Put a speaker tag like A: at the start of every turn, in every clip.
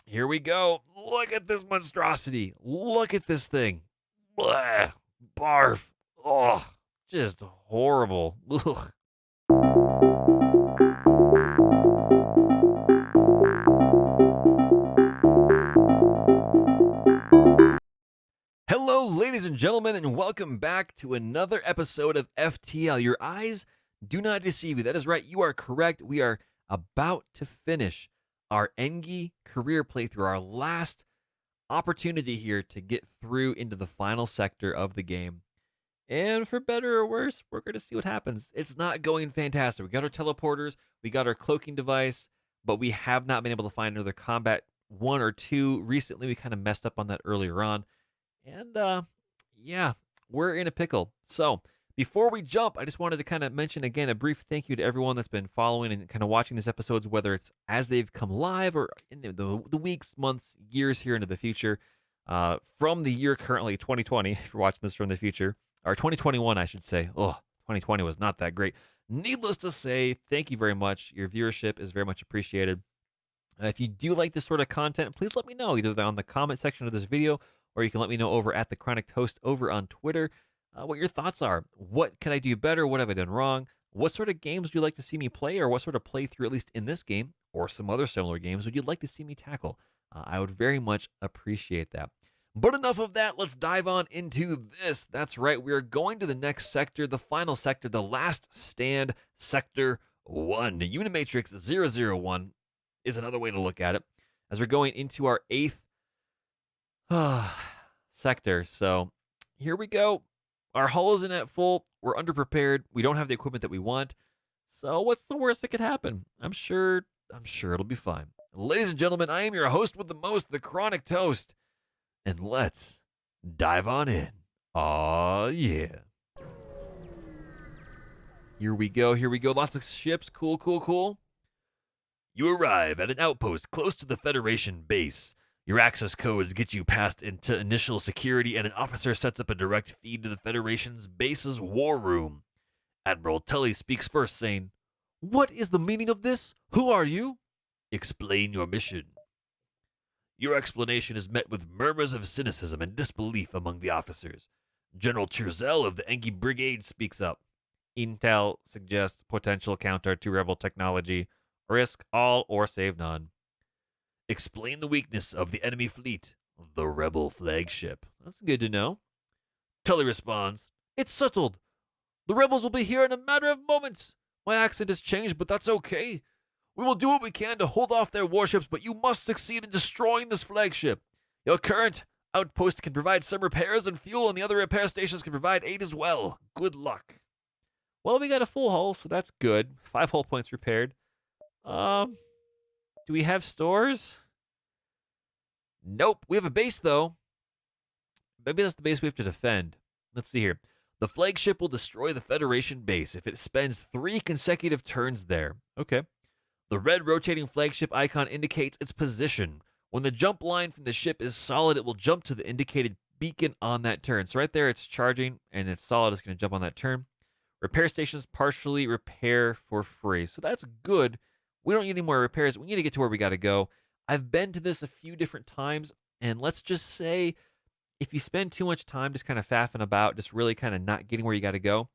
A: Here we go. Look at this monstrosity. Look at this thing. Blah, barf. Oh, just horrible. Ugh. Hello, ladies and gentlemen, and welcome back to another episode of FTL. Your eyes do not deceive you. That is right. You are correct. We are about to finish our Engi career playthrough, our last opportunity here to get through into the final sector of the game. And for better or worse, we're going to see what happens. It's not going fantastic. We got our teleporters, we got our cloaking device, but we have not been able to find another combat one or two. Recently, we kind of messed up on that earlier on. And yeah, we're in a pickle. So before we jump, I just wanted to kind of mention again a brief thank you to everyone that's been following and kind of watching these episodes, whether it's as they've come live or in the weeks, months, years here into the future. From the year currently 2020, if you're watching this from the future, or 2021, I should say. Oh, 2020 was not that great. Needless to say, thank you very much. Your viewership is very much appreciated. If you do like this sort of content, please let me know either on the comment section of this video or you can let me know over at TheChronicToast over on Twitter what your thoughts are. What can I do better? What have I done wrong? What sort of games would you like to see me play, or what sort of playthrough, at least in this game or some other similar games, would you like to see me tackle? I would very much appreciate that. But enough of that. Let's dive on into this. That's right. We are going to the next sector, the final sector, the last stand, Sector 1. Unimatrix 001 is another way to look at it, as we're going into our 8th sector. So here we go. Our hull isn't at full. We're underprepared. We don't have the equipment that we want. So what's the worst that could happen? I'm sure it'll be fine. Ladies and gentlemen, I am your host with the most, the Chronic Toast. And let's dive on in. Aw, yeah. Here we go. Lots of ships. Cool. You arrive at an outpost close to the Federation base. Your access codes get you past into initial security, and an officer sets up a direct feed to the Federation's base's war room. Admiral Tully speaks first, saying, "What is the meaning of this? Who are you?" "Explain your mission." Your explanation is met with murmurs of cynicism and disbelief among the officers. General Truzel of the Engi Brigade speaks up. Intel suggests potential counter to rebel technology. Risk all or save none. Explain the weakness of the enemy fleet. The rebel flagship. That's good to know. Tully responds, "It's settled. The rebels will be here in a matter of moments. My accent has changed, but that's okay. We will do what we can to hold off their warships, but you must succeed in destroying this flagship. Your current outpost can provide some repairs and fuel, and the other repair stations can provide aid as well. Good luck." Well, we got a full hull, so that's good. 5 hull points repaired. Do we have stores? Nope. We have a base, though. Maybe that's the base we have to defend. Let's see here. The flagship will destroy the Federation base if it spends 3 consecutive turns there. Okay. The red rotating flagship icon indicates its position. When the jump line from the ship is solid, it will jump to the indicated beacon on that turn. So right there, it's charging, and it's solid. It's going to jump on that turn. Repair stations partially repair for free. So that's good. We don't need any more repairs. We need to get to where we got to go. I've been to this a few different times, and let's just say if you spend too much time just kind of faffing about, just really kind of not getting where you got to go,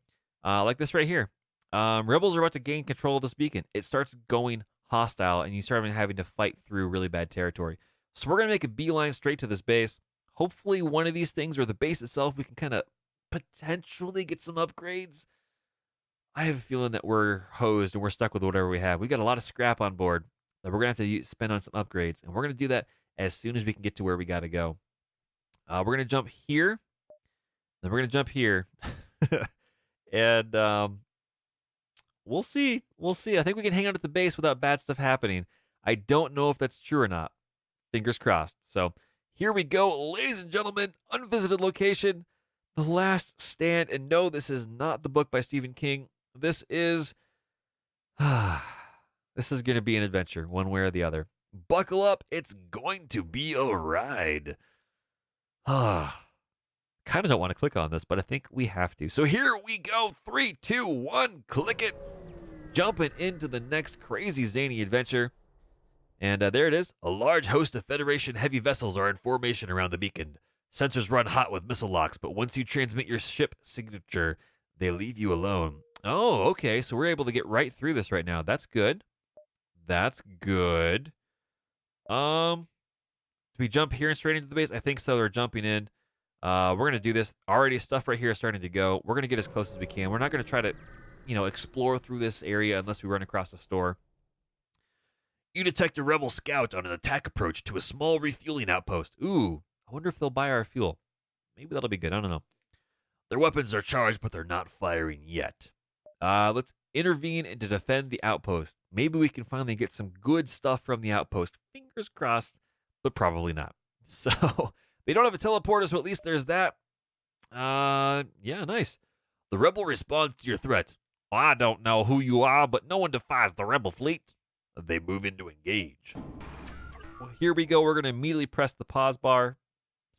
A: like this right here. Rebels are about to gain control of this beacon. It starts going hostile, and you start having to fight through really bad territory. So we're going to make a beeline straight to this base. Hopefully one of these things, or the base itself, we can kind of potentially get some upgrades. I have a feeling that we're hosed and we're stuck with whatever we have. We got a lot of scrap on board that we're going to have to spend on some upgrades, and we're going to do that as soon as we can get to where we got to go. We're going to jump here, then we're going to jump here, and we'll see. I think we can hang out at the base without bad stuff happening. I don't know if that's true or not. Fingers crossed. So here we go, ladies and gentlemen. Unvisited location, The Last Stand. And no, this is not the book by Stephen King. This is going to be an adventure, one way or the other. Buckle up. It's going to be a ride. Kind of don't want to click on this, but I think we have to. So here we go. 3, 2, 1, click it. Jumping into the next crazy zany adventure. And there it is. A large host of Federation heavy vessels are in formation around the beacon. Sensors run hot with missile locks, but once you transmit your ship signature, they leave you alone. Oh, okay. So we're able to get right through this right now. That's good. That's good. Do we jump here and straight into the base? I think so. They're jumping in. We're gonna do this. Already stuff right here is starting to go. We're gonna get as close as we can. We're not gonna try to, explore through this area unless we run across a store. You detect a rebel scout on an attack approach to a small refueling outpost. Ooh, I wonder if they'll buy our fuel. Maybe that'll be good. I don't know. Their weapons are charged, but they're not firing yet. Let's intervene and to defend the outpost. Maybe we can finally get some good stuff from the outpost. Fingers crossed, but probably not. So they don't have a teleporter, so at least there's that. Yeah, nice. The rebel responds to your threat. I don't know who you are, but no one defies the rebel fleet. They move in to engage. Well, here we go. We're going to immediately press the pause bar,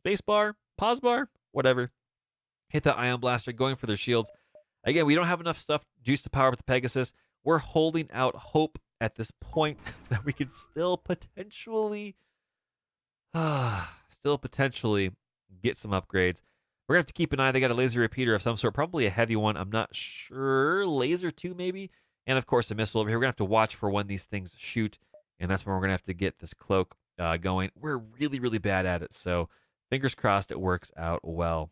A: space bar, pause bar, whatever. Hit the ion blaster, going for their shields. Again, we don't have enough stuff juice to power up the Pegasus. We're holding out hope at this point that we can still potentially get some upgrades. We're going to have to keep an eye. They got a laser repeater of some sort, probably a heavy one. I'm not sure. Laser 2 maybe? And of course, a missile over here. We're going to have to watch for when these things shoot. And that's when we're going to have to get this cloak going. We're really, really bad at it. So fingers crossed it works out well.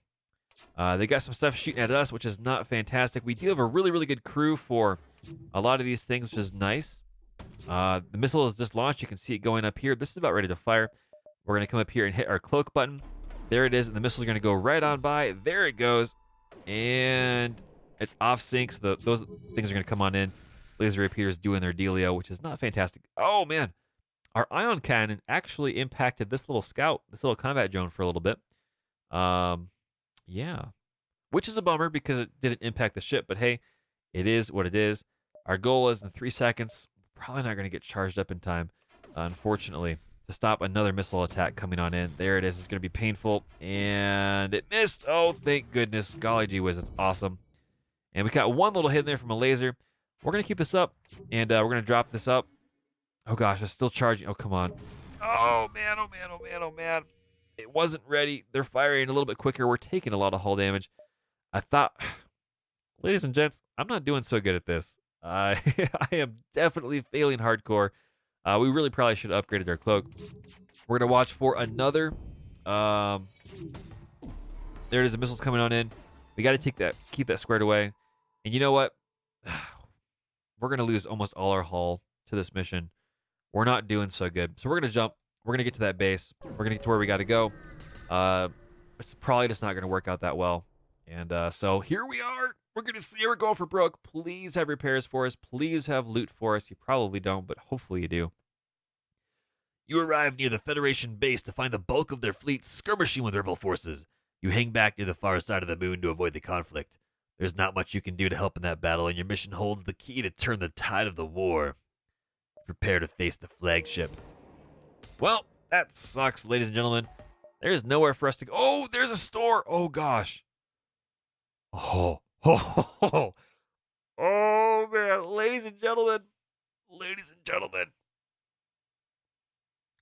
A: They got some stuff shooting at us, which is not fantastic. We do have a really, really good crew for a lot of these things, which is nice. The missile is just launched. You can see it going up here. This is about ready to fire. We're going to come up here and hit our cloak button. There it is, and the missile is going to go right on by. There it goes. And it's off sync, so those things are going to come on in. Laser repeaters doing their dealio, which is not fantastic. Oh, man. Our ion cannon actually impacted this little scout, this little combat drone for a little bit. Yeah. Which is a bummer because it didn't impact the ship, but hey, it is what it is. Our goal is in 3 seconds. Probably not going to get charged up in time, unfortunately, to stop another missile attack coming on in. There it is. It's going to be painful, and it missed. Oh, thank goodness. Golly gee whiz, it's awesome. And we got one little hit in there from a laser. We're going to keep this up, and we're going to drop this up. Oh, gosh, it's still charging. Oh, come on. Oh, man, oh, man, oh, man, oh, man. It wasn't ready. They're firing a little bit quicker. We're taking a lot of hull damage. I thought, ladies and gents, I'm not doing so good at this. I am definitely failing hardcore. We really probably should have upgraded our cloak. We're going to watch for another. There it is. The missile's coming on in. We got to keep that squared away. And you know what? We're going to lose almost all our hull to this mission. We're not doing so good. So we're going to jump. We're going to get to that base. We're going to get to where we got to go. It's probably just not going to work out that well. And so here we are. We're going to see we're going for broke. Please have repairs for us. Please have loot for us. You probably don't, but hopefully you do. You arrive near the Federation base to find the bulk of their fleet skirmishing with rebel forces. You hang back near the far side of the moon to avoid the conflict. There's not much you can do to help in that battle, and your mission holds the key to turn the tide of the war. Prepare to face the flagship. Well, that sucks, ladies and gentlemen. There's nowhere for us to go. Oh, there's a store. Oh, gosh. Oh, oh, man. Ladies and gentlemen.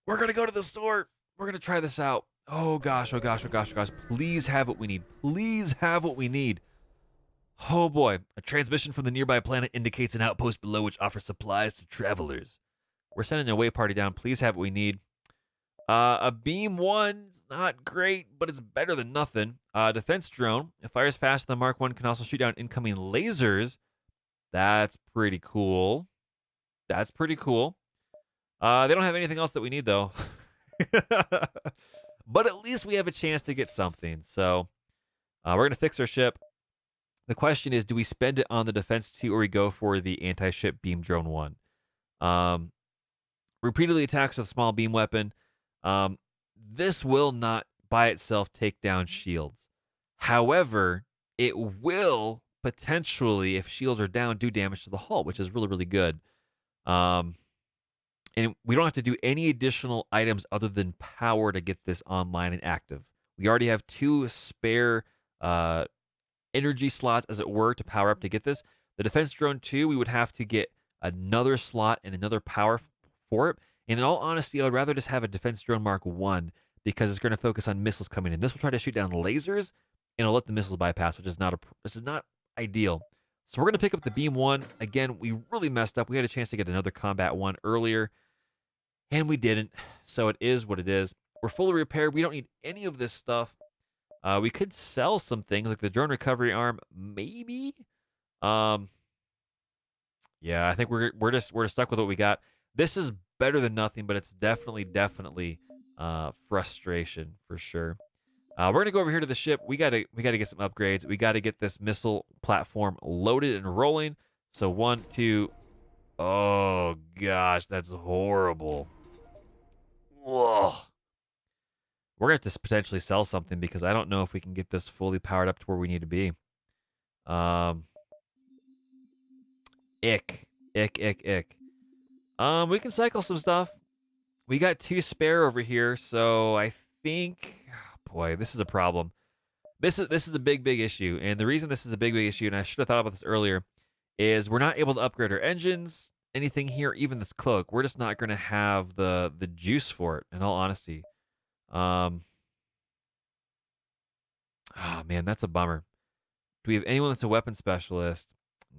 A: We're going to go to the store. We're going to try this out. Oh, gosh. Please have what we need. Oh, boy. A transmission from the nearby planet indicates an outpost below which offers supplies to travelers. We're sending a way party down. Please have what we need. A beam 1's not great, but it's better than nothing. Defense drone. It fires faster than Mark 1, can also shoot down incoming lasers. That's pretty cool. They don't have anything else that we need, though. But at least we have a chance to get something. So we're going to fix our ship. The question is, do we spend it on the defense 2 or we go for the anti-ship beam drone 1? Repeatedly attacks with a small beam weapon. This will not by itself take down shields. However, it will potentially, if shields are down, do damage to the hull, which is really, really good. And we don't have to do any additional items other than power to get this online and active. We already have 2 spare energy slots, as it were, to power up to get this. The defense drone 2, we would have to get another slot and another power for it. And in all honesty, I would rather just have a defense drone Mark 1 because it's going to focus on missiles coming in. This will try to shoot down lasers and it'll let the missiles bypass, which is this is not ideal. So we're going to pick up the Beam 1. Again, we really messed up. We had a chance to get another Combat 1 earlier, and we didn't. So it is what it is. We're fully repaired. We don't need any of this stuff. We could sell some things like the drone recovery arm, maybe. Um, yeah, I think we're just stuck with what we got. This is better than nothing, but it's definitely frustration for sure. We're gonna go over here to the ship. We gotta get some upgrades. We gotta get this missile platform loaded and rolling. So 1, 2. Oh gosh, that's horrible. Whoa. We're gonna have to potentially sell something because I don't know if we can get this fully powered up to where we need to be. Um, ick. We can cycle some stuff. We got 2 spare over here, so I think, boy, this is a problem. This is a big issue, and the reason this is a big issue, and I should have thought about this earlier, is we're not able to upgrade our engines, anything here, even this cloak. We're just not going to have the juice for it. In all honesty, oh man, that's a bummer. Do we have anyone that's a weapon specialist?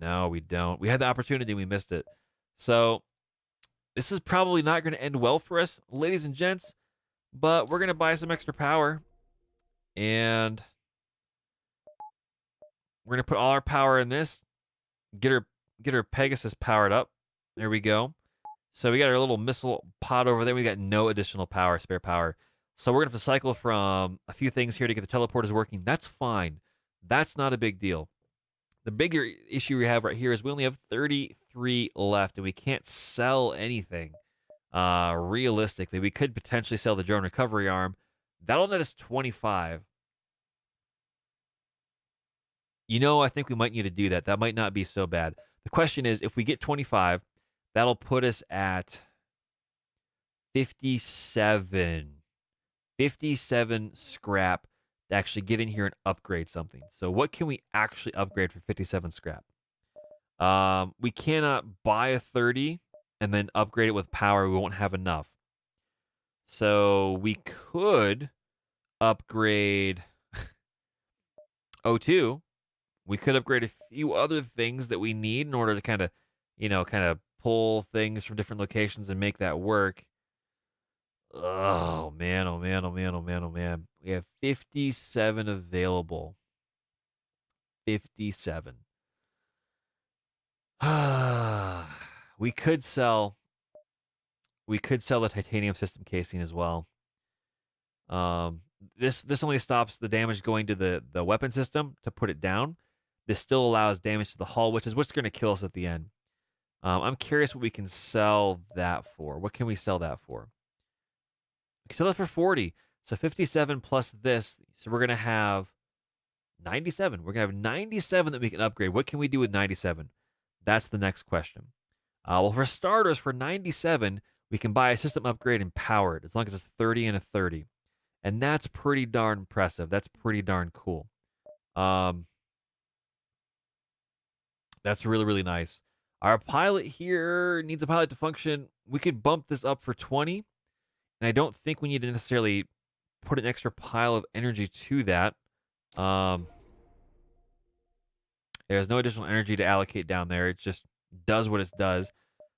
A: No, we don't. We had the opportunity, we missed it. So this is probably not going to end well for us, ladies and gents. But we're going to buy some extra power, and we're going to put all our power in this. Get her Pegasus powered up. There we go. So we got our little missile pod over there. We got no additional power, spare power. So we're going to have to cycle from a few things here to get the teleporters working. That's fine. That's not a big deal. The bigger issue we have right here is we only have 33 left, and we can't sell anything. Realistically, we could potentially sell the drone recovery arm. That'll net us 25. I think we might need to do that. That might not be so bad. The question is, if we get 25, that'll put us at 57. 57 scrap to actually get in here and upgrade something. So what can we actually upgrade for 57 scrap? We cannot buy a 30 and then upgrade it with power. We won't have enough. So we could upgrade O2. We could upgrade a few other things that we need in order to kind of pull things from different locations and make that work. Oh man, oh man, oh man, oh man, oh man. We have 57 available. 57. we could sell the titanium system casing as well. This only stops the damage going to the weapon system to put it down. This still allows damage to the hull, which is what's going to kill us at the end. I'm curious what we can sell that for. What can we sell that for? We can sell that for 40. So 57 plus this. So we're going to have 97. We're going to have 97 that we can upgrade. What can we do with 97? That's the next question. Well, for starters, for 97, we can buy a system upgrade and power it, as long as it's 30 and a 30. And that's pretty darn impressive. That's pretty darn cool. That's really, really nice. Our pilot here needs a pilot to function. We could bump this up for 20. And I don't think we need to necessarily put an extra pile of energy to that. There's no additional energy to allocate down there. It just does what it does.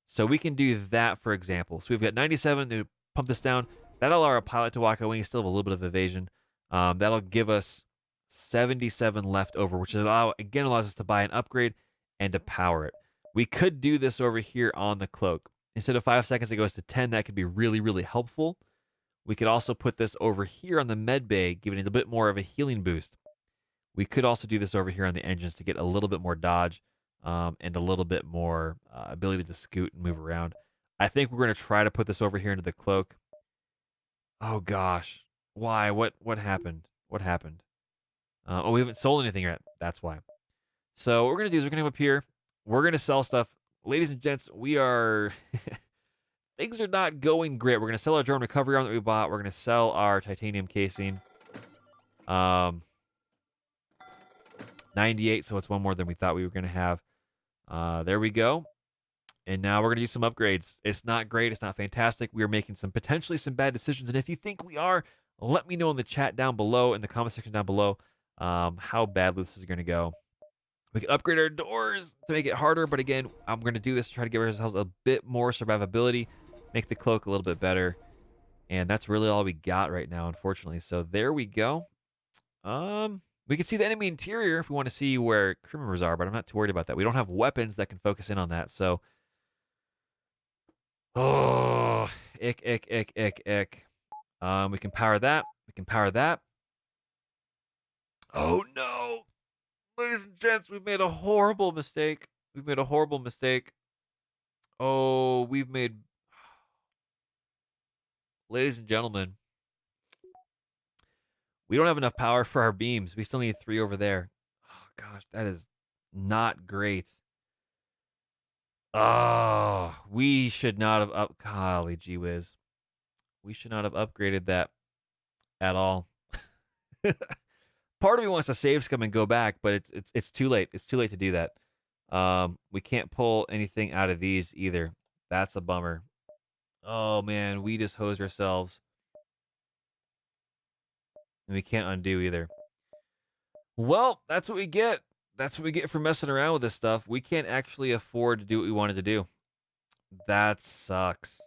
A: So we can do that, for example. So we've got 97 to pump this down. That'll allow our pilot to walk away. We still have a little bit of evasion. That'll give us 77 left over, which allows us to buy an upgrade and to power it. We could do this over here on the cloak. Instead of 5 seconds, it goes to 10. That could be really, really helpful. We could also put this over here on the med bay, giving it a bit more of a healing boost. We could also do this over here on the engines to get a little bit more dodge and a little bit more ability to scoot and move around. I think we're going to try to put this over here into the cloak. Oh, gosh. Why? What happened? What happened? We haven't sold anything yet. That's why. So what we're going to do is we're going to come up here. We're going to sell stuff. Ladies and gents, we are... things are not going great. We're going to sell our drone recovery arm that we bought. We're going to sell our titanium casing. 98, so it's one more than we thought we were going to have. There we go. And now we're going to do some upgrades. It's not great. It's not fantastic. We are making potentially some bad decisions. And if you think we are, let me know in the chat down below, in the comment section down below, how badly this is going to go. We can upgrade our doors to make it harder. But again, I'm going to do this to try to give ourselves a bit more survivability, make the cloak a little bit better. And that's really all we got right now, unfortunately. So there we go. We can see the enemy interior if we want to see where crew members are, but I'm not too worried about that. We don't have weapons that can focus in on that. So, oh, ick, ick, ick, ick, ick. We can power that. We can power that. Oh no, ladies and gents, we've made a horrible mistake. We've made a horrible mistake. Oh, ladies and gentlemen, we don't have enough power for our beams. We still need 3 over there. Oh gosh, that is not great. Oh, we should not have golly gee whiz. We should not have upgraded that at all. Part of me wants to save scum and go back, but it's too late. It's too late to do that. We can't pull anything out of these either. That's a bummer. Oh man, we just hosed ourselves. And we can't undo either. Well, that's what we get. That's what we get for messing around with this stuff. We can't actually afford to do what we wanted to do. That sucks.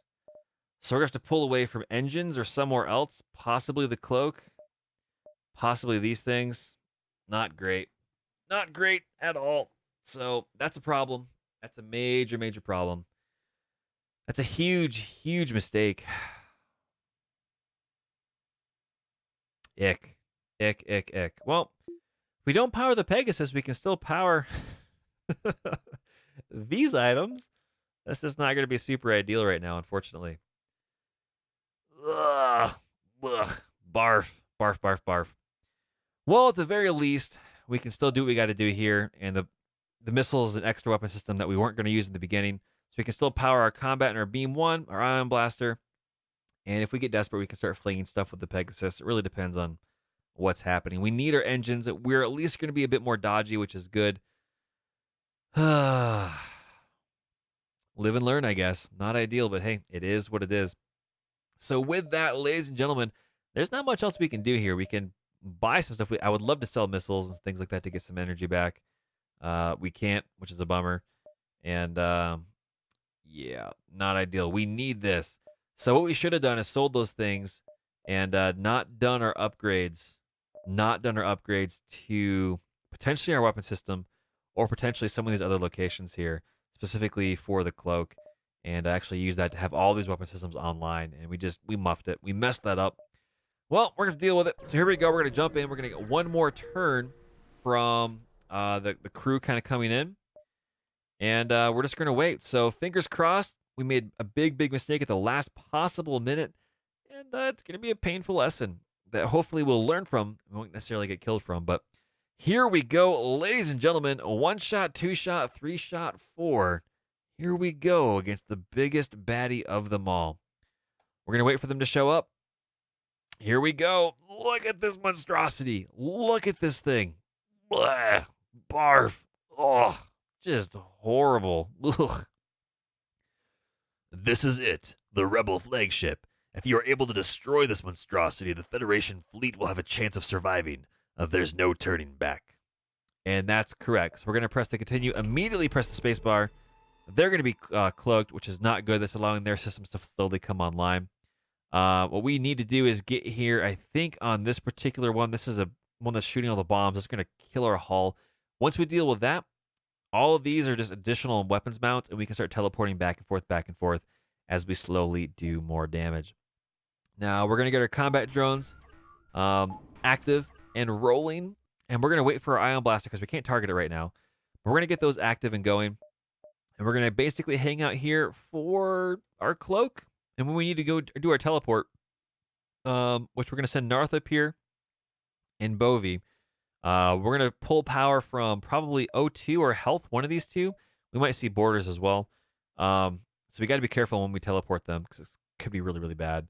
A: So we're going to have to pull away from engines or somewhere else. Possibly the cloak. Possibly these things. Not great. Not great at all. So that's a problem. That's a major, major problem. That's a huge, huge mistake. Ick. Ick, ick, ick. Well, if we don't power the Pegasus, we can still power these items. That's just not going to be super ideal right now, unfortunately. Ugh. Ugh. Barf. Barf, barf, barf. Well, at the very least, we can still do what we got to do here. And the missile is an extra weapon system that we weren't going to use in the beginning. So we can still power our combat and our beam 1, our ion blaster. And if we get desperate, we can start flinging stuff with the Pegasus. It really depends on what's happening. We need our engines. We're at least going to be a bit more dodgy, which is good. Live and learn, I guess. Not ideal, but hey, it is what it is. So with that, ladies and gentlemen, there's not much else we can do here. We can buy some stuff. I would love to sell missiles and things like that to get some energy back. We can't, which is a bummer. And yeah, not ideal. We need this. So what we should have done is sold those things and not done our upgrades. Not done our upgrades to potentially our weapon system or potentially some of these other locations here, specifically for the cloak. And actually use that to have all these weapon systems online. And we muffed it. We messed that up. Well, we're going to deal with it. So here we go. We're going to jump in. We're going to get one more turn from the crew kind of coming in. And we're just going to wait. So fingers crossed. We made a big, big mistake at the last possible minute. And it's going to be a painful lesson that hopefully we'll learn from. We won't necessarily get killed from. But here we go, ladies and gentlemen. 1 shot, 2 shot, 3 shot, 4. Here we go against the biggest baddie of them all. We're going to wait for them to show up. Here we go. Look at this monstrosity. Look at this thing. Blah. Barf. Oh, just horrible. Ugh. This is it, the Rebel flagship. If you are able to destroy this monstrosity, the Federation fleet will have a chance of surviving. There's no turning back. And that's correct. So we're going to press the continue. Immediately press the spacebar. They're going to be cloaked, which is not good. That's allowing their systems to slowly come online. What we need to do is get here, I think, on this particular one. This is a one that's shooting all the bombs. It's going to kill our hull. Once we deal with that, all of these are just additional weapons mounts, and we can start teleporting back and forth as we slowly do more damage. Now, we're going to get our combat drones active and rolling, and we're going to wait for our ion blaster because we can't target it right now. But we're going to get those active and going. And we're going to basically hang out here for our cloak. And when we need to go do our teleport, which we're going to send Narth up here and Bovie, we're going to pull power from probably O2 or Health, one of these two. We might see Borders as well. So we got to be careful when we teleport them because it could be really, really bad.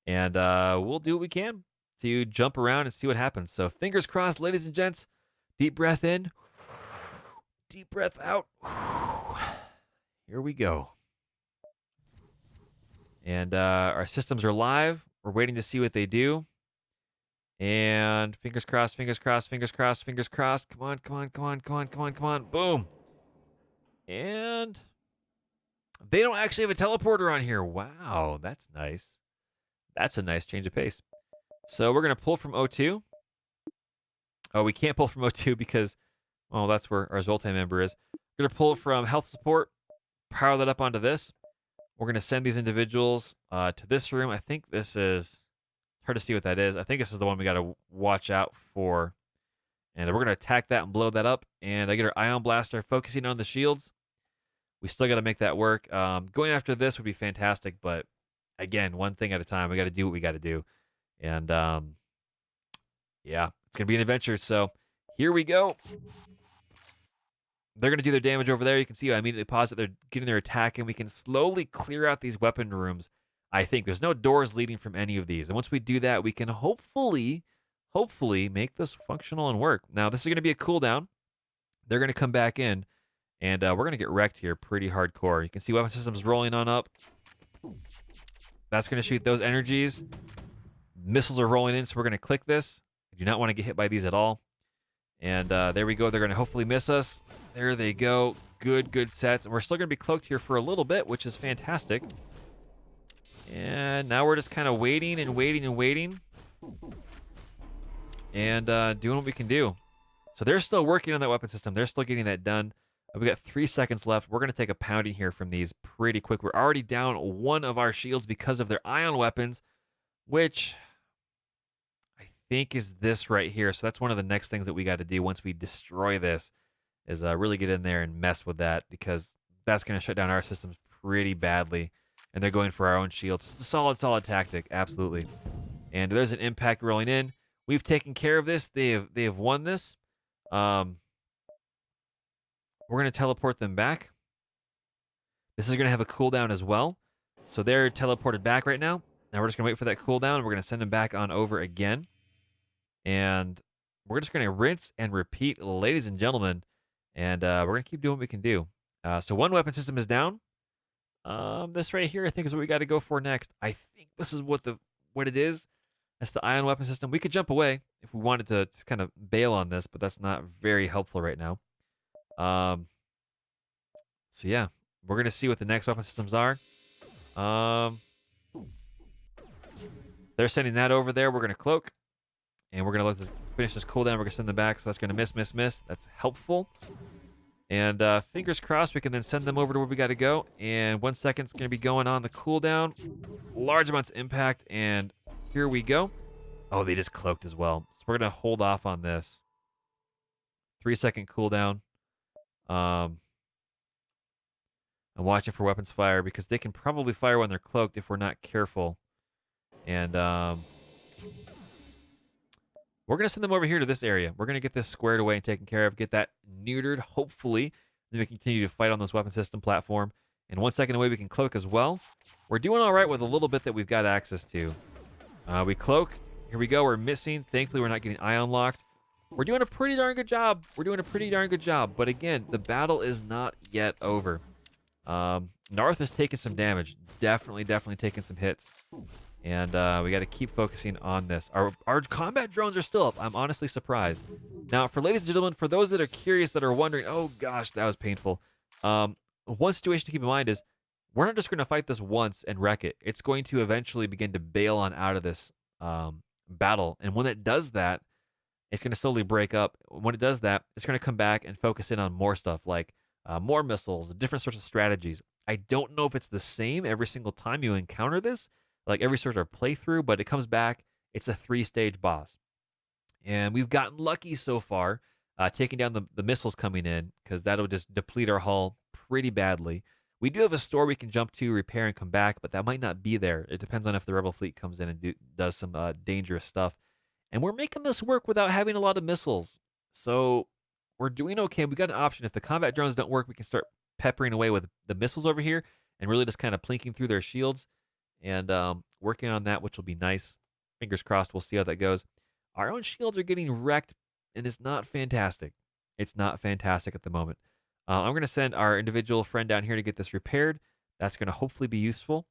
A: And we'll do what we can to jump around and see what happens. So fingers crossed, ladies and gents. Deep breath in. Deep breath out. Here we go. And our systems are live. We're waiting to see what they do. And fingers crossed, fingers crossed, fingers crossed, fingers crossed. Come on, come on, come on, come on, come on, come on. Boom. And they don't actually have a teleporter on here. Wow, that's nice. That's a nice change of pace. So we're going to pull from O2. Oh, we can't pull from O2 because, well, that's where our Zoltan member is. We're going to pull from health support, power that up onto this. We're going to send these individuals to this room. I think this is hard to see what that is. I think this is the one we got to watch out for. And we're going to attack that and blow that up. And I get our ion blaster focusing on the shields. We still got to make that work. Going after this would be fantastic, but again, one thing at a time. We got to do what we got to do. And yeah, it's going to be an adventure. So here we go. They're going to do their damage over there. You can see I immediately pause it. They're getting their attack, and we can slowly clear out these weapon rooms. I think there's no doors leading from any of these. And once we do that, we can hopefully make this functional and work. Now, this is going to be a cooldown. They're going to come back in, and we're going to get wrecked here pretty hardcore. You can see weapon systems rolling on up. That's going to shoot those energies. Missiles are rolling in, so we're going to click this. I do not want to get hit by these at all. And there we go. They're going to hopefully miss us. There they go. Good sets. And we're still going to be cloaked here for a little bit, which is fantastic. And now we're just kind of waiting and waiting and waiting. And doing what we can do. So they're still working on that weapon system. They're still getting that done. We got 3 seconds left. We're going to take a pounding here from these pretty quick. We're already down one of our shields because of their ion weapons, which I think is this right here. So that's one of the next things that we got to do once we destroy this is really get in there and mess with that, because that's going to shut down our systems pretty badly. And they're going for our own shields. It's a solid tactic, absolutely. And there's an impact rolling in. We've taken care of this. They have won this. We're going to teleport them back. This is going to have a cooldown as well. So they're teleported back right now. Now we're just going to wait for that cooldown. We're going to send them back on over again. And we're just going to rinse and repeat, ladies and gentlemen. And we're going to keep doing what we can do. So one weapon system is down. This right here, I think, is what we got to go for next. I think this is what it is. That's the ion weapon system. We could jump away if we wanted to just kind of bail on this, but that's not very helpful right now. So yeah, we're gonna see what the next weapon systems are. They're sending that over there. We're gonna cloak, and we're gonna let this finish this cooldown. We're gonna send them back, so that's gonna miss. That's helpful. And fingers crossed, we can then send them over to where we got to go. And 1 second's going to be going on the cooldown. Large amounts of impact, and here we go. Oh, they just cloaked as well. So we're going to hold off on this. 3 second cooldown. I'm watching for weapons fire because they can probably fire when they're cloaked if we're not careful. And we're going to send them over here to this area. We're going to get this squared away and taken care of, get that neutered, hopefully. Then we continue to fight on this weapon system platform. And 1 second away, we can cloak as well. We're doing all right with a little bit that we've got access to. We cloak. Here we go. We're missing. Thankfully, we're not getting ion locked. We're doing a pretty darn good job. But again, the battle is not yet over. Narth has taken some damage. Definitely taken some hits. And we got to keep focusing on this. Our combat drones are still up. I'm honestly surprised. Now, for ladies and gentlemen, for those that are curious, that are wondering, oh gosh, that was painful. One situation to keep in mind is we're not just going to fight this once and wreck it. It's going to eventually begin to bail on out of this battle. And when it does that, it's going to slowly break up. When it does that, it's going to come back and focus in on more stuff like more missiles, different sorts of strategies. I don't know if it's the same every single time you encounter this, like every sort of playthrough, but it comes back. It's a 3-stage boss. And we've gotten lucky so far, taking down the missiles coming in, because that'll just deplete our hull pretty badly. We do have a store we can jump to, repair, and come back, but that might not be there. It depends on if the Rebel fleet comes in and does some dangerous stuff. And we're making this work without having a lot of missiles. So we're doing okay. We got an option. If the combat drones don't work, we can start peppering away with the missiles over here and really just kind of plinking through their shields and working on that, which will be nice. Fingers crossed. We'll see how that goes. Our own shields are getting wrecked, and it's not fantastic. It's not fantastic at the moment. I'm going to send our individual friend down here to get this repaired. That's going to hopefully be useful.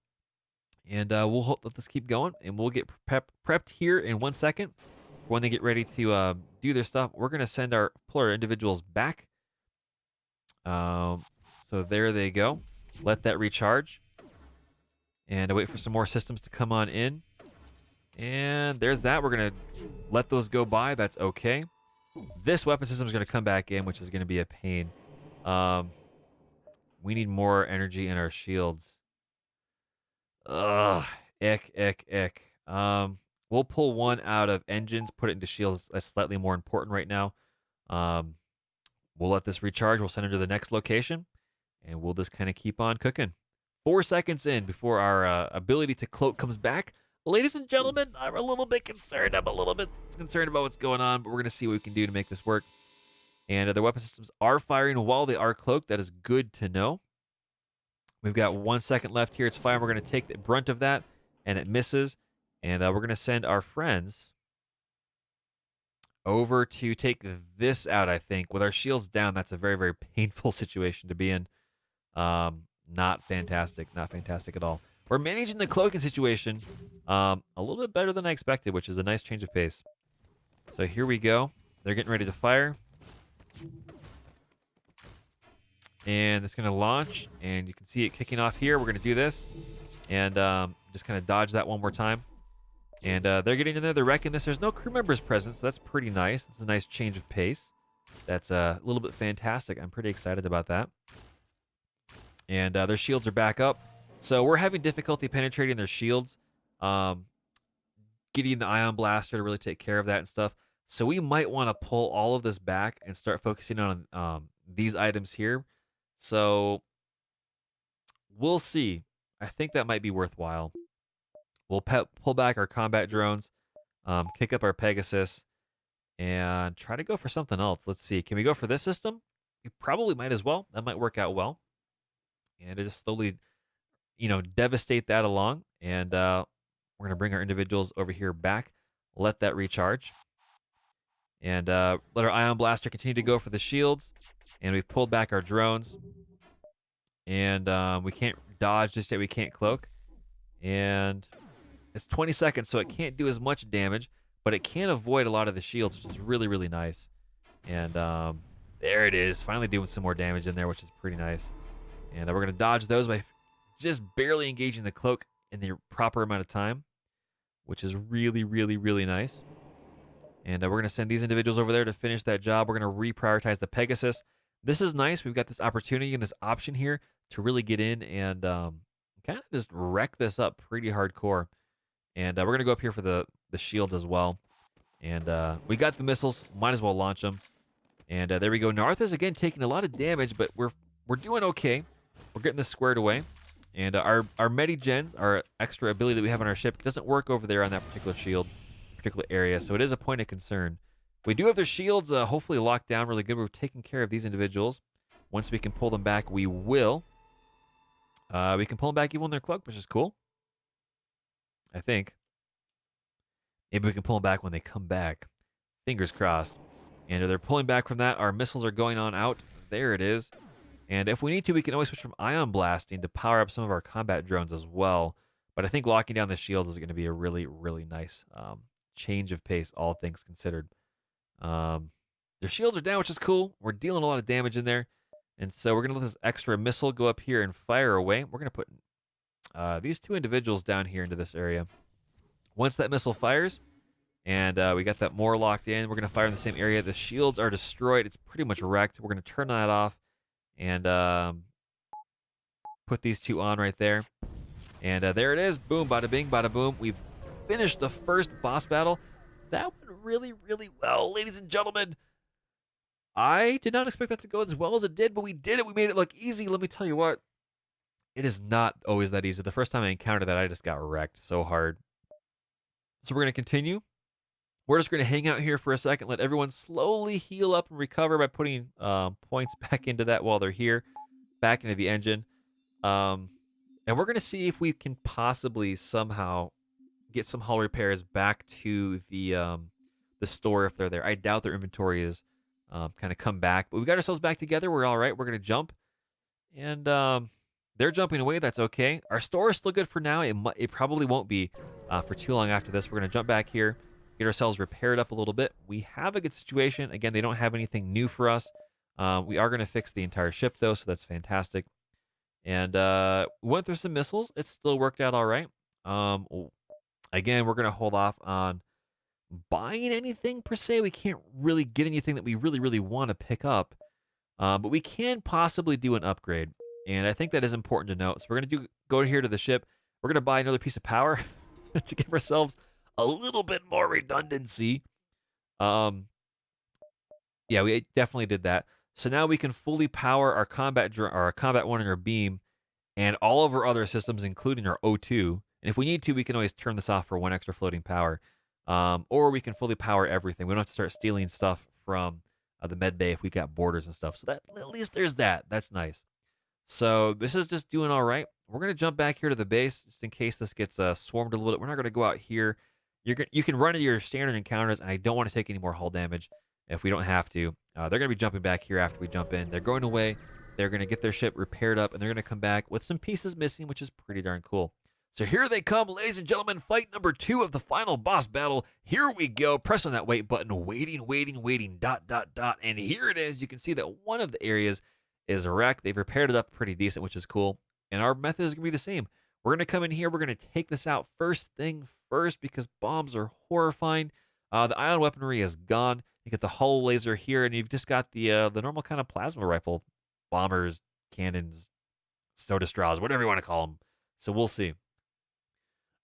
A: And let this keep going, and we'll get prepped here in 1 second. When they get ready to do their stuff, we're going to pull our individuals back. Um, so there they go. Let that recharge. And I wait for some more systems to come on in. And there's that. We're going to let those go by. That's okay. This weapon system is going to come back in, which is going to be a pain. We need more energy in our shields. Ugh. Ick, ick, ick. We'll pull one out of engines, put it into shields. That's slightly more important right now. Um, we'll let this recharge. We'll send it to the next location, and we'll just kind of keep on cooking. 4 seconds in before our ability to cloak comes back. Ladies and gentlemen, I'm a little bit concerned. I'm a little bit concerned about what's going on, but we're going to see what we can do to make this work. And their weapon systems are firing while they are cloaked. That is good to know. We've got 1 second left here. It's fine. We're going to take the brunt of that, and it misses. And we're going to send our friends over to take this out, I think. With our shields down, that's a very, very painful situation to be in. Not fantastic. Not fantastic at all. We're managing the cloaking situation a little bit better than I expected, which is a nice change of pace. So here we go. They're getting ready to fire. And it's going to launch, and you can see it kicking off here. We're going to do this, and just kind of dodge that one more time. And they're getting in there. They're wrecking this. There's no crew members present, so that's pretty nice. It's a nice change of pace. That's a little bit fantastic. I'm pretty excited about that. And their shields are back up. So we're having difficulty penetrating their shields. Getting the ion blaster to really take care of that and stuff. So we might want to pull all of this back and start focusing on these items here. So we'll see. I think that might be worthwhile. We'll pull back our combat drones, kick up our Pegasus, and try to go for something else. Let's see. Can we go for this system? We probably might as well. That might work out well. And to just slowly, devastate that along. And we're going to bring our individuals over here back. Let that recharge. And let our ion blaster continue to go for the shields. And we've pulled back our drones. And we can't dodge just yet. We can't cloak. And it's 20 seconds, so it can't do as much damage. But it can avoid a lot of the shields, which is really, really nice. And there it is. Finally doing some more damage in there, which is pretty nice. And we're going to dodge those by just barely engaging the cloak in the proper amount of time, which is really, really, really nice. And we're going to send these individuals over there to finish that job. We're going to reprioritize the Pegasus. This is nice. We've got this opportunity and this option here to really get in and kind of just wreck this up pretty hardcore. And we're going to go up here for the shield as well. And we got the missiles. Might as well launch them. And there we go. Narth is, again, taking a lot of damage, but we're doing okay. We're getting this squared away. And our Medi-Gens, our extra ability that we have on our ship, doesn't work over there on that particular shield, particular area. So it is a point of concern. We do have their shields hopefully locked down really good. We're taking care of these individuals. Once we can pull them back, we will. We can pull them back even when they're cloaked, which is cool. I think. Maybe we can pull them back when they come back. Fingers crossed. And they're pulling back from that. Our missiles are going on out. There it is. And if we need to, we can always switch from ion blasting to power up some of our combat drones as well. But I think locking down the shields is going to be a really, really nice change of pace, all things considered. Their shields are down, which is cool. We're dealing a lot of damage in there. And so we're going to let this extra missile go up here and fire away. We're going to put these two individuals down here into this area. Once that missile fires, and we got that more locked in, we're going to fire in the same area. The shields are destroyed. It's pretty much wrecked. We're going to turn that off and put these two on right there. And there it is. Boom, bada bing, bada boom. We've finished the first boss battle. That went really, really well, ladies and gentlemen. I did not expect that to go as well as it did, but we did it. We made it look easy. Let me tell you what. It is not always that easy. The first time I encountered that, I just got wrecked so hard. So we're going to continue. We're just going to hang out here for a second, let everyone slowly heal up and recover by putting points back into that while they're here, back into the engine. And we're going to see if we can possibly somehow get some hull repairs back to the store if they're there. I doubt their inventory is kind of come back. But we got ourselves back together. We're all right. We're gonna jump, and they're jumping away. That's okay. Our store is still good for now. It probably won't be for too long after this. We're gonna jump back here, get ourselves repaired up a little bit. We have a good situation. Again, they don't have anything new for us. We are gonna fix the entire ship though, so that's fantastic. And we went through some missiles. It still worked out all right. Again, we're gonna hold off on buying anything per se. We can't really get anything that we really want to pick up, but we can possibly do an upgrade, and I think that is important to note. So we're gonna go here to the ship. We're gonna buy another piece of power to give ourselves a little bit more redundancy. Um, yeah, we definitely did that. So now we can fully power our combat one and our beam, and all of our other systems, including our O2. And if we need to, we can always turn this off for one extra floating power. Or we can fully power everything. We don't have to start stealing stuff from the med bay if we got borders and stuff. So that at least there's that. That's nice. So this is just doing all right. We're gonna jump back here to the base just in case this gets swarmed a little bit. We're not gonna go out here. You can run into your standard encounters, and I don't want to take any more hull damage if we don't have to. They're gonna be jumping back here after we jump in. They're going away. They're gonna get their ship repaired up, and they're gonna come back with some pieces missing, which is pretty darn cool. So here they come, ladies and gentlemen. Fight number 2 of the final boss battle. Here we go. Pressing that wait button. Waiting. Dot. And here it is. You can see that one of the areas is wrecked. They've repaired it up pretty decent, which is cool. And our method is going to be the same. We're going to come in here. We're going to take this out first thing first because bombs are horrifying. The ion weaponry is gone. You get the hull laser here, and you've just got the normal kind of plasma rifle, bombers, cannons, soda straws, whatever you want to call them. So we'll see.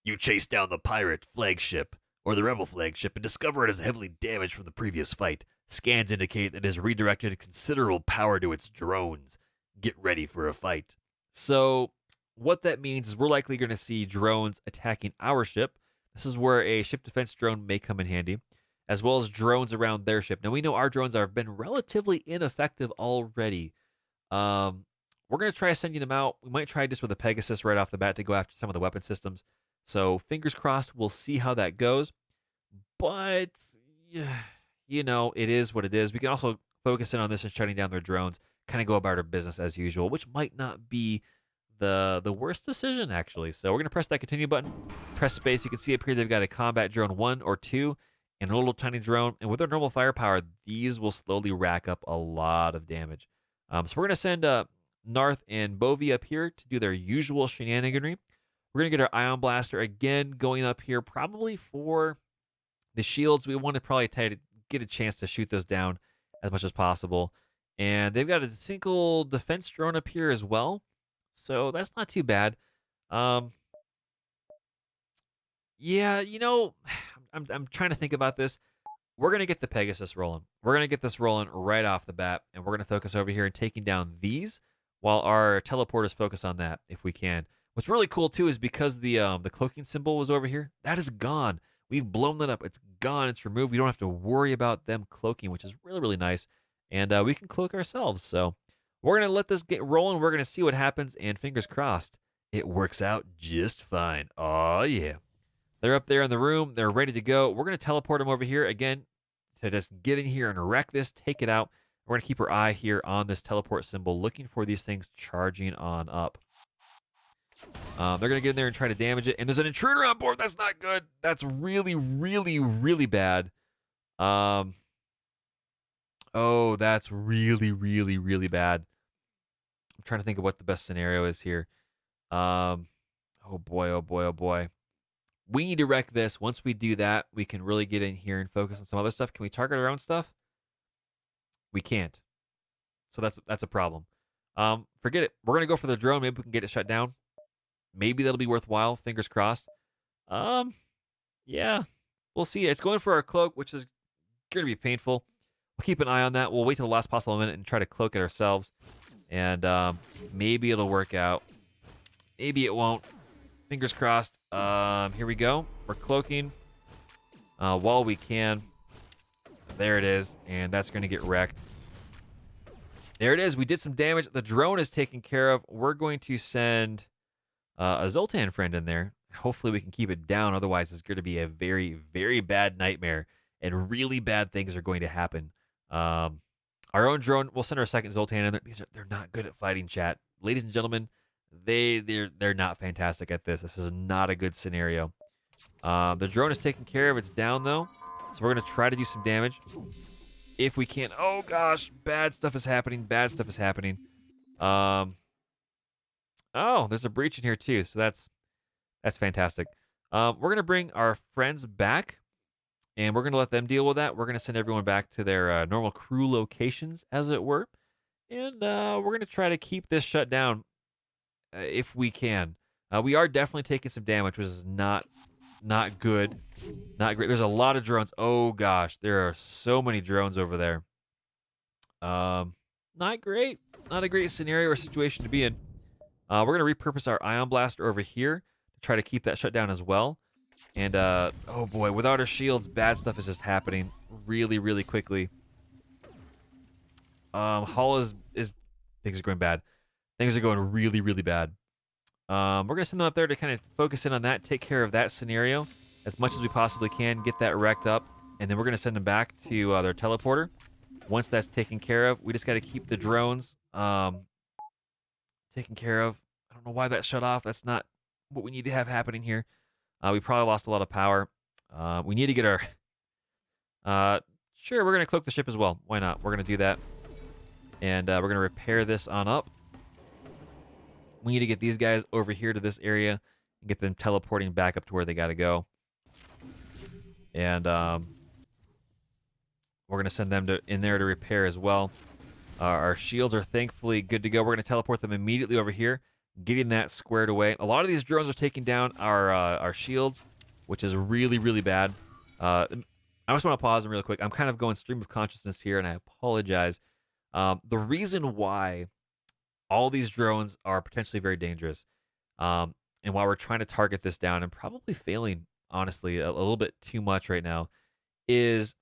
A: You chase down the pirate flagship, or the rebel flagship, and discover it is heavily damaged from the previous fight. Scans indicate that it has redirected considerable power to its drones. Get ready for a fight. So, what that means is we're likely going to see drones attacking our ship. This is where a ship defense drone may come in handy, as well as drones around their ship. Now, we know our drones have been relatively ineffective already. We're going to try sending them out. We might try just with a Pegasus right off the bat to go after some of the weapon systems. So fingers crossed, we'll see how that goes. But, you know, it is what it is. We can also focus in on this and shutting down their drones, kind of go about our business as usual, which might not be the worst decision, actually. So we're going to press that continue button, press space. You can see up here they've got a combat drone 1 or 2 and a little tiny drone. And with their normal firepower, these will slowly rack up a lot of damage. So we're going to send Narth and Bovie up here to do their usual shenaniganry. We're going to get our Ion Blaster again going up here, probably for the shields. We want to probably try to get a chance to shoot those down as much as possible. And they've got a single defense drone up here as well. So that's not too bad. Yeah, you know, I'm trying to think about this. We're going to get the Pegasus rolling. We're going to get this rolling right off the bat. And we're going to focus over here and taking down these while our teleporters focus on that if we can. What's really cool too is because the cloaking symbol was over here, that is gone. We've blown that up. It's gone. It's removed. We don't have to worry about them cloaking, which is really nice. And we can cloak ourselves. So we're gonna let this get rolling. We're gonna see what happens, and fingers crossed, it works out just fine. Oh yeah, they're up there in the room. They're ready to go. We're gonna teleport them over here again to just get in here and wreck this, take it out. We're gonna keep our eye here on this teleport symbol, looking for these things charging on up. They're going to get in there and try to damage it. And there's an intruder on board. That's not good. That's really bad. Oh, that's really bad. I'm trying to think of what the best scenario is here. Oh boy. We need to wreck this. Once we do that, we can really get in here and focus on some other stuff. Can we target our own stuff? We can't. So that's a problem. Forget it. We're going to go for the drone. Maybe we can get it shut down. Maybe that'll be worthwhile. Fingers crossed. Yeah, we'll see. It's going for our cloak, which is going to be painful. We'll keep an eye on that. We'll wait till the last possible minute and try to cloak it ourselves. And maybe it'll work out. Maybe it won't. Fingers crossed. Here we go. We're cloaking while we can. There it is. And that's going to get wrecked. There it is. We did some damage. The drone is taken care of. We're going to send a Zoltan friend in there. Hopefully we can keep it down. Otherwise, it's going to be a very bad nightmare. And really bad things are going to happen. Our own drone. We'll send our second Zoltan in there. They're not good at fighting, chat. Ladies and gentlemen, they're not fantastic at this. This is not a good scenario. The drone is taken care of. It's down though, so we're gonna try to do some damage if we can. Oh gosh, bad stuff is happening. Bad stuff is happening. Um. Oh, there's a breach in here too, so that's fantastic. We're gonna bring our friends back, and we're gonna let them deal with that. We're gonna send everyone back to their normal crew locations, as it were, and we're gonna try to keep this shut down if we can. We are definitely taking some damage, which is not good, not great. There's a lot of drones. Oh gosh, there are so many drones over there. Not great. Not a great scenario or situation to be in. We're gonna repurpose our ion blaster over here to try to keep that shut down as well. And oh boy, without our shields, bad stuff is just happening really, really quickly. Hull is things are going bad. Things are going really, really bad. We're gonna send them up there to kind of focus in on that, take care of that scenario as much as we possibly can, get that wrecked up, and then we're gonna send them back to their teleporter. Once that's taken care of, we just got to keep the drones taken care of. I don't know why that shut off. That's not what we need to have happening here. We probably lost a lot of power. We need to get our. Sure, we're gonna cloak the ship as well. Why not? We're gonna do that, and we're gonna repair this on up. We need to get these guys over here to this area and get them teleporting back up to where they got to go. And we're gonna send them in there to repair as well. Our shields are thankfully good to go. We're gonna teleport them immediately over here, getting that squared away. A lot of these drones are taking down our shields, which is really, really bad. I just want to pause them real quick. I'm kind of going stream of consciousness here, and I apologize. The reason why all these drones are potentially very dangerous, and why we're trying to target this down and probably failing, honestly, a little bit too much right now, is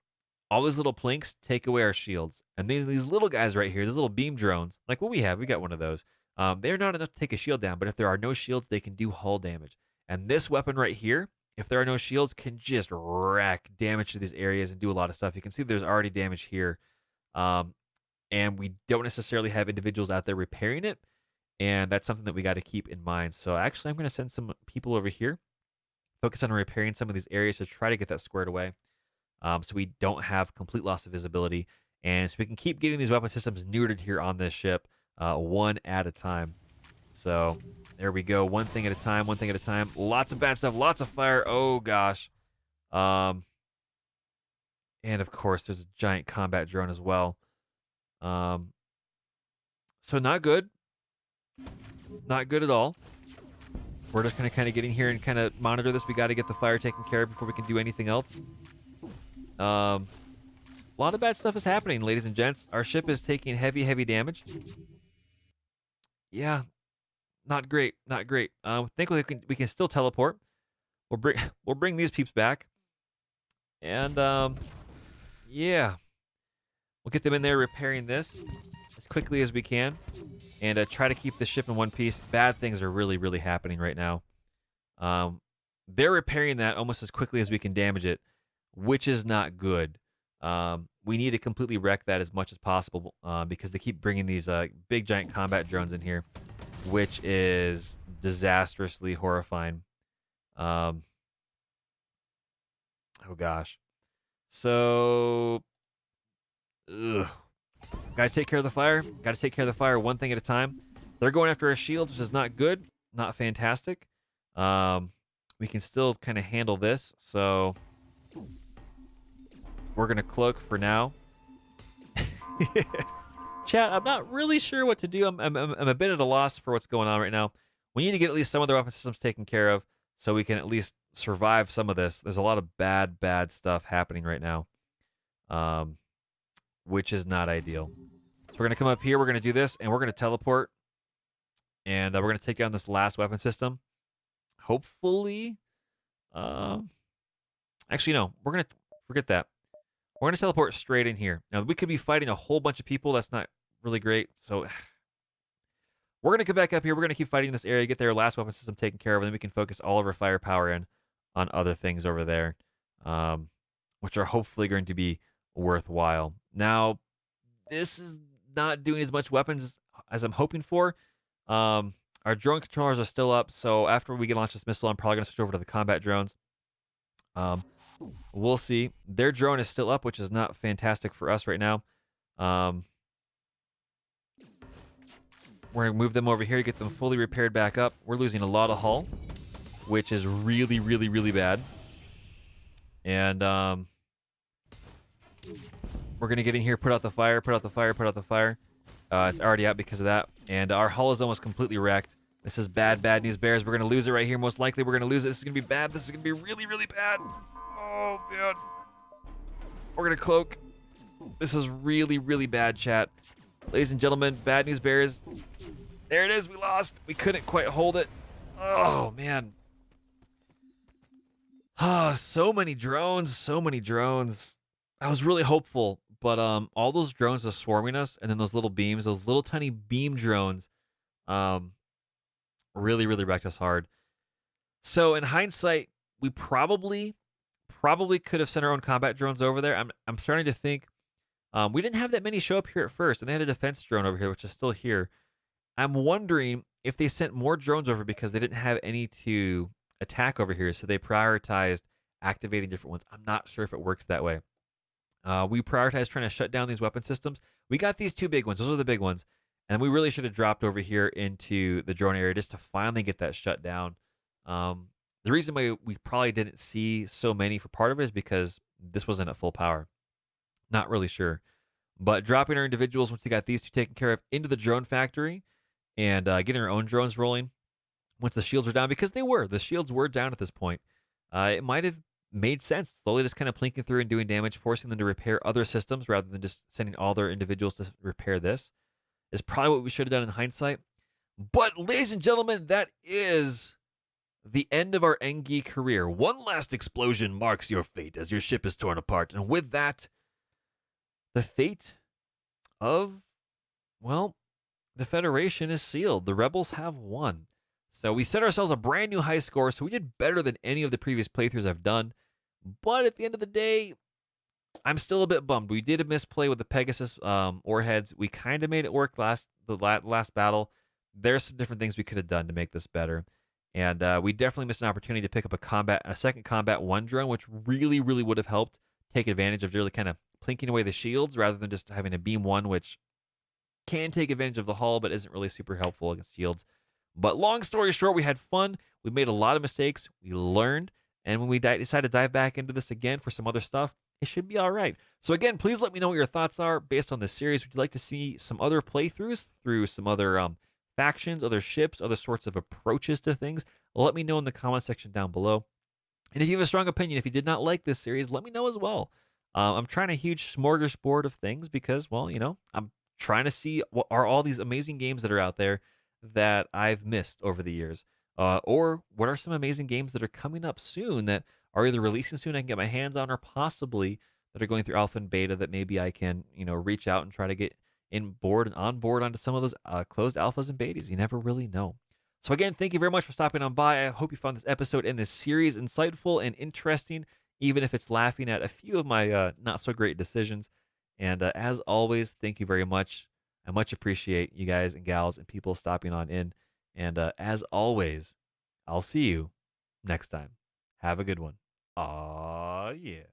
A: all these little plinks take away our shields. And these little guys right here, these little beam drones, like what we have, we got one of those. They're not enough to take a shield down, but if there are no shields, they can do hull damage. And this weapon right here, if there are no shields, can just wreck damage to these areas and do a lot of stuff. You can see there's already damage here. And we don't necessarily have individuals out there repairing it. And that's something that we got to keep in mind. So actually, I'm going to send some people over here, focus on repairing some of these areas to try to get that squared away. So we don't have complete loss of visibility. And so we can keep getting these weapon systems neutered here on this ship, one at a time. So there we go. One thing at a time, one thing at a time. Lots of bad stuff, lots of fire. Oh, gosh. And, of course, there's a giant combat drone as well. So not good. Not good at all. We're just going to kind of get in here and kind of monitor this. We got to get the fire taken care of before we can do anything else. A lot of bad stuff is happening, ladies and gents. Our ship is taking heavy damage. Yeah, not great, not great. Thankfully we can still teleport. We'll bring these peeps back, and yeah, we'll get them in there repairing this as quickly as we can, and try to keep the ship in one piece. Bad things are really happening right now. They're repairing that almost as quickly as we can damage it, which is not good. We need to completely wreck that as much as possible because they keep bringing these big giant combat drones in here, which is disastrously horrifying. Oh gosh. So, gotta take care of the fire. Gotta take care of the fire one thing at a time. They're going after our shields, which is not good, not fantastic. We can still kind of handle this, so we're gonna cloak for now. Chat, I'm not really sure what to do. I'm a bit at a loss for what's going on right now. We need to get at least some of the weapon systems taken care of so we can at least survive some of this. There's a lot of bad stuff happening right now, which is not ideal. So we're gonna come up here. We're gonna do this, and we're gonna teleport, and we're gonna take down this last weapon system. Hopefully, actually no, we're gonna forget that. We're going to teleport straight in here. Now, we could be fighting a whole bunch of people. That's not really great. So we're going to come back up here. We're going to keep fighting this area, get their last weapon system taken care of, and then we can focus all of our firepower in on other things over there, which are hopefully going to be worthwhile. Now, this is not doing as much weapons as I'm hoping for. Um, our drone controllers are still up, so after we get launch this missile, I'm probably gonna switch over to the combat drones. Um, we'll see. Their drone is still up, which is not fantastic for us right now. Um, we're gonna move them over here, get them fully repaired back up. We're losing a lot of hull, which is really, really, really bad. And we're gonna get in here, put out the fire, put out the fire, put out the fire. It's already out because of that. And our hull is almost completely wrecked. This is bad, bad news, Bears. We're going to lose it right here. Most likely, we're going to lose it. This is going to be bad. This is going to be really, really bad. Oh, man. We're going to cloak. This is really, really bad, chat. Ladies and gentlemen, bad news, Bears. There it is. We lost. We couldn't quite hold it. Oh, man. Ah, so many drones. So many drones. I was really hopeful, but all those drones are swarming us, and then those little beams, those little tiny beam drones, um, really, really wrecked us hard. So in hindsight, we probably could have sent our own combat drones over there. I'm starting to think we didn't have that many show up here at first, and they had a defense drone over here, which is still here. I'm wondering if they sent more drones over because they didn't have any to attack over here, so they prioritized activating different ones. I'm not sure if it works that way. We prioritized trying to shut down these weapon systems. We got these two big ones. Those are the big ones. And we really should have dropped over here into the drone area just to finally get that shut down. The reason why we probably didn't see so many for part of it is because this wasn't at full power. Not really sure. But dropping our individuals once we got these two taken care of into the drone factory and getting our own drones rolling once the shields were down, because the shields were down at this point. It might have made sense, slowly just kind of plinking through and doing damage, forcing them to repair other systems rather than just sending all their individuals to repair this. Is probably what we should have done in hindsight. But, ladies and gentlemen, that is the end of our Engi career. One last explosion marks your fate as your ship is torn apart. And with that, the fate of, well, the Federation is sealed. The Rebels have won. So we set ourselves a brand new high score, so we did better than any of the previous playthroughs I've done. But at the end of the day, I'm still a bit bummed. We did a misplay with the Pegasus Warheads. We kind of made it work the last battle. There's some different things we could have done to make this better. And we definitely missed an opportunity to pick up a second combat one drone, which really, really would have helped take advantage of really kind of plinking away the shields rather than just having a beam one, which can take advantage of the hull, but isn't really super helpful against shields. But long story short, we had fun. We made a lot of mistakes. We learned. And when we decide to dive back into this again for some other stuff, it should be all right. So again, please let me know what your thoughts are based on this series. Would you like to see some other playthroughs through some other factions, other ships, other sorts of approaches to things? Let me know in the comment section down below. And if you have a strong opinion, if you did not like this series, let me know as well. I'm trying a huge smorgasbord of things because, well, I'm trying to see what are all these amazing games that are out there that I've missed over the years. Or what are some amazing games that are coming up soon that are either releasing soon I can get my hands on, or possibly that are going through alpha and beta that maybe I can, reach out and try to get on board onto some of those closed alphas and betas. You never really know. So again, thank you very much for stopping on by. I hope you found this episode and this series insightful and interesting, even if it's laughing at a few of my not so great decisions. And as always, thank you very much. I much appreciate you guys and gals and people stopping on in. And as always, I'll see you next time. Have a good one. Aw, yeah.